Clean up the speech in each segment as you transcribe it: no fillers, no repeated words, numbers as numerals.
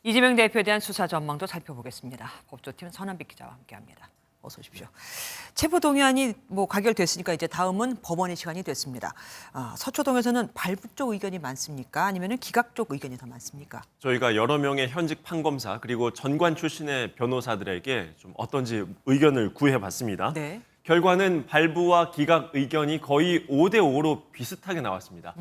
이재명 대표에 대한 수사 전망도 살펴보겠습니다. 법조팀 선한빛 기자와 함께합니다. 어서 오십시오. 체포동의안이 가결됐으니까 이제 다음은 법원의 시간이 됐습니다. 서초동에서는 발부 쪽 의견이 많습니까? 아니면 기각 쪽 의견이 더 많습니까? 저희가 여러 명의 현직 판검사 그리고 전관 출신의 변호사들에게 좀 어떤지 의견을 구해봤습니다. 네. 결과는 발부와 기각 의견이 거의 5대5로 비슷하게 나왔습니다.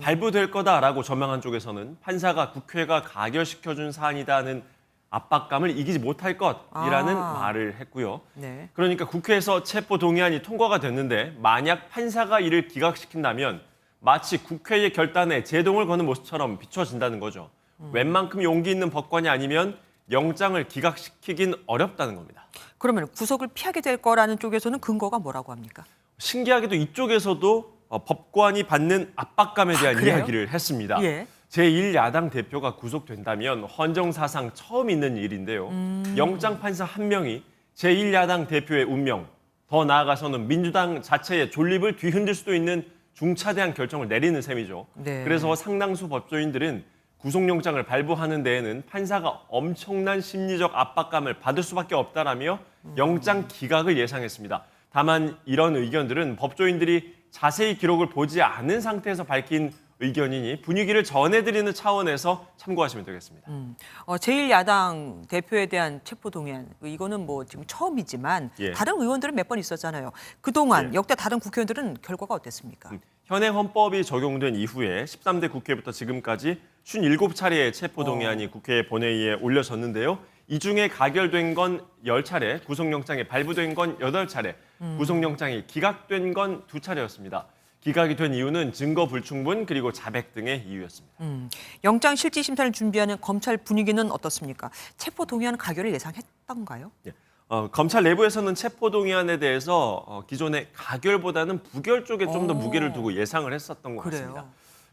발부될 거다라고 전망한 쪽에서는 판사가 국회가 가결시켜준 사안이다는 압박감을 이기지 못할 것이라는 말을 했고요. 네. 그러니까 국회에서 체포동의안이 통과가 됐는데 만약 판사가 이를 기각시킨다면 마치 국회의 결단에 제동을 거는 모습처럼 비춰진다는 거죠. 웬만큼 용기 있는 법관이 아니면 영장을 기각시키긴 어렵다는 겁니다. 그러면 구속을 피하게 될 거라는 쪽에서는 근거가 뭐라고 합니까? 신기하게도 이쪽에서도 법관이 받는 압박감에 대한 이야기를 했습니다. 예. 제1야당 대표가 구속된다면 헌정사상 처음 있는 일인데요. 영장 판사 한 명이 제1야당 대표의 운명, 더 나아가서는 민주당 자체의 존립을 뒤흔들 수도 있는 중차대한 결정을 내리는 셈이죠. 네. 그래서 상당수 법조인들은 구속영장을 발부하는 데에는 판사가 엄청난 심리적 압박감을 받을 수밖에 없다라며 영장 기각을 예상했습니다. 다만 이런 의견들은 법조인들이 자세히 기록을 보지 않은 상태에서 밝힌 의견이니 분위기를 전해드리는 차원에서 참고하시면 되겠습니다. 제1야당 대표에 대한 체포동의안, 이거는 지금 처음이지만 예. 다른 의원들은 몇 번 있었잖아요. 그동안 예. 역대 다른 국회의원들은 결과가 어땠습니까? 현행 헌법이 적용된 이후에 13대 국회부터 지금까지 57차례의 체포동의안이 국회 본회의에 올려졌는데요. 이 중에 가결된 건 10차례, 구속영장이 발부된 건 8차례, 구속영장이 기각된 건 2차례였습니다. 기각이 된 이유는 증거 불충분 그리고 자백 등의 이유였습니다. 영장 실질 심사를 준비하는 검찰 분위기는 어떻습니까? 체포동의안 가결을 예상했던가요? 예. 검찰 내부에서는 체포동의안에 대해서 기존의 가결보다는 부결 쪽에 좀 더 무게를 두고 예상을 했었던 것 그래요. 같습니다.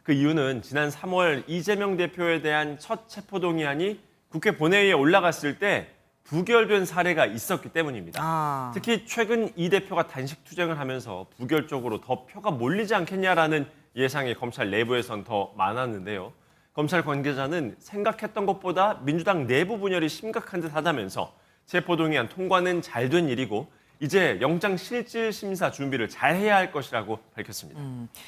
그 이유는 지난 3월 이재명 대표에 대한 첫 체포동의안이 국회 본회의에 올라갔을 때 부결된 사례가 있었기 때문입니다. 특히 최근 이 대표가 단식 투쟁을 하면서 부결 쪽으로 더 표가 몰리지 않겠냐라는 예상이 검찰 내부에선 더 많았는데요. 검찰 관계자는 생각했던 것보다 민주당 내부 분열이 심각한 듯 하다면서 체포동의안 통과는 잘 된 일이고 이제 영장 실질 심사 준비를 잘 해야 할 것이라고 밝혔습니다.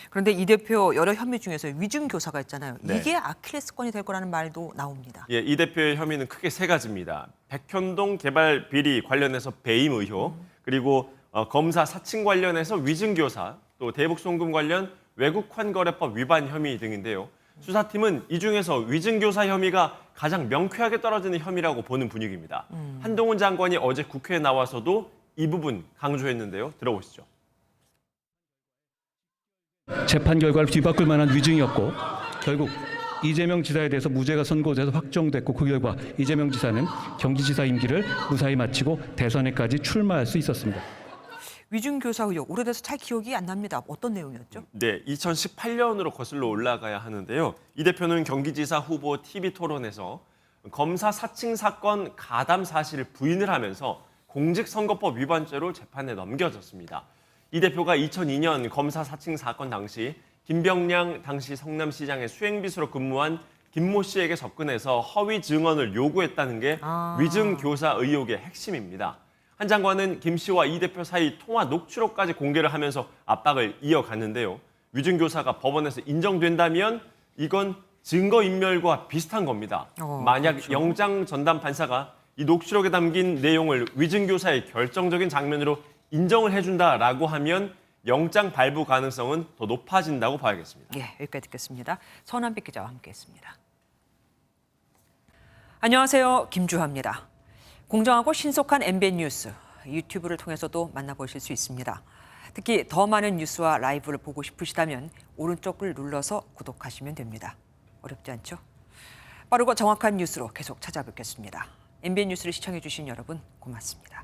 그런데 이 대표 여러 혐의 중에서 위증 교사가 있잖아요. 네. 이게 아킬레스건이 될 거라는 말도 나옵니다. 예, 이 대표의 혐의는 크게 세 가지입니다. 백현동 개발 비리 관련해서 배임 의혹, 그리고 검사 사칭 관련해서 위증 교사, 또 대북 송금 관련 외국 환거래법 위반 혐의 등인데요. 수사팀은 이 중에서 위증 교사 혐의가 가장 명쾌하게 떨어지는 혐의라고 보는 분위기입니다. 한동훈 장관이 어제 국회에 나와서도 이 부분 강조했는데요. 들어보시죠. 재판 결과를 뒤바꿀 만한 위증이었고 결국 이재명 지사에 대해서 무죄가 선고돼서 확정됐고 그 결과 이재명 지사는 경기지사 임기를 무사히 마치고 대선에까지 출마할 수 있었습니다. 위증 교사 의혹 오래돼서 잘 기억이 안 납니다. 어떤 내용이었죠? 네, 2018년으로 거슬러 올라가야 하는데요. 이 대표는 경기지사 후보 TV 토론에서 검사 사칭 사건 가담 사실을 부인을 하면서 공직선거법 위반죄로 재판에 넘겨졌습니다. 이 대표가 2002년 검사 사칭 사건 당시 김병량 당시 성남시장의 수행비서로 근무한 김모 씨에게 접근해서 허위 증언을 요구했다는 게 위증 교사 의혹의 핵심입니다. 한 장관은 김 씨와 이 대표 사이 통화 녹취록까지 공개를 하면서 압박을 이어갔는데요. 위증 교사가 법원에서 인정된다면 이건 증거인멸과 비슷한 겁니다. 만약 그렇죠. 영장 전담 판사가 이 녹취록에 담긴 내용을 위증 교사의 결정적인 장면으로 인정을 해준다라고 하면 영장 발부 가능성은 더 높아진다고 봐야겠습니다. 예, 여기까지 듣겠습니다. 선한빛 기자와 함께했습니다. 안녕하세요, 김주하입니다. 공정하고 신속한 MBN 뉴스, 유튜브를 통해서도 만나보실 수 있습니다. 특히 더 많은 뉴스와 라이브를 보고 싶으시다면 오른쪽을 눌러서 구독하시면 됩니다. 어렵지 않죠? 빠르고 정확한 뉴스로 계속 찾아뵙겠습니다. MBN 뉴스를 시청해주신 여러분 고맙습니다.